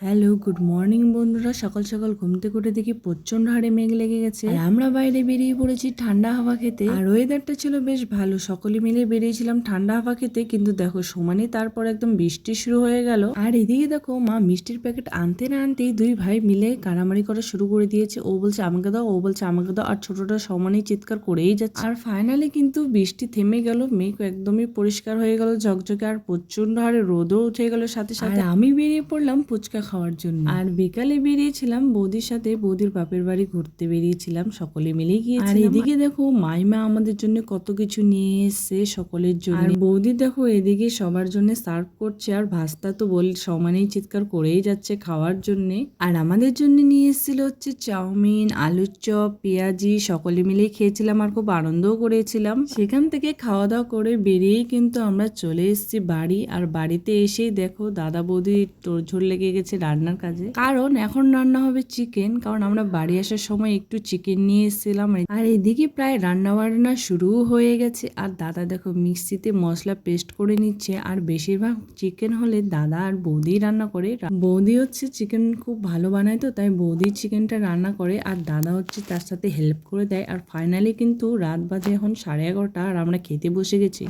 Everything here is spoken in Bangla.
হ্যালো, গুড মর্নিং বন্ধুরা। সকাল সকাল ঘুম থেকে উঠে দেখি প্রচন্ড হারে মেঘ লেগে গেছে, আর আমরা বাইরে বেরিয়ে পড়েছি ঠান্ডা হাওয়া খেতে। আর ওয়েদারটা ছিল বেশ ভালো, সকলে মিলে বেরিয়েছিলাম ঠান্ডা হাওয়া খেতে। কিন্তু দেখো সমানে তারপর একদম বৃষ্টি শুরু হয়ে গেল। আর এদিকে দেখো মা মিষ্টির প্যাকেট আনতে না আনতেই দুই ভাই মিলে কাড়ামাড়ি করা শুরু করে দিয়েছে। ও বলছে আমাকে দাও, ও বলছে আমাকে দাও, আর ছোটটা সমানেই চিৎকার করেই যাচ্ছে। আর ফাইনালি কিন্তু বৃষ্টি থেমে গেল, মেঘ একদমই পরিষ্কার হয়ে গেল ঝকঝকে, আর প্রচন্ড হারে রোদও উঠে গেল সাথে সাথে। আর আমি বেরিয়ে পড়লাম ফুচকা খাওয়ার জন্য। আর বিকালে বেরিয়েছিলাম বৌদির সাথে, বৌদির বাপের বাড়ি ঘুরতে বেরিয়েছিলাম, সকলে মিলে গিয়েছিলাম। আর এদিকে দেখো মাইমা আমাদের জন্য কত কিছু নিয়ে এসছে সকলের জন্য। আর বৌদি দেখো এদিকে সবার জন্য সার্ভ করছে, আর ভাস্তা তো সমানেই চিৎকার করেই যাচ্ছে খাওয়ার জন্য। আর আমাদের জন্য নিয়ে এসেছিল হচ্ছে চাউমিন, আলুর চপ, পেঁয়াজি, সকলে মিলেই খেয়েছিলাম আর খুব আনন্দও করেছিলাম। সেখান থেকে খাওয়া দাওয়া করে বেরিয়েই কিন্তু আমরা চলে এসেছি বাড়ি। আর বাড়িতে এসেই দেখো দাদা বৌদি তোড়ঝোড় লেগে গেছে রান্নার কাজে, কারণ এখন রান্না হবে চিকেন, কারণ আমরা বাড়ি আসার সময় একটু চিকেন নিয়ে এসেছিলাম। আর এদিকে প্রায় রান্না বান্না শুরু হয়ে গেছে, আর দাদা দেখো মিক্সিতে মশলা পেস্ট করে নিচ্ছে। আর বেশিরভাগ চিকেন হলে দাদা আর বৌদি রান্না করে। বৌদি হচ্ছে চিকেন খুব ভালো বানায়, তো তাই বৌদি চিকেনটা রান্না করে, আর দাদা হচ্ছে তার সাথে হেল্প করে দেয়। আর ফাইনালি কিন্তু রাত বাজে এখন 11:30, আর আমরা খেতে বসে গেছি।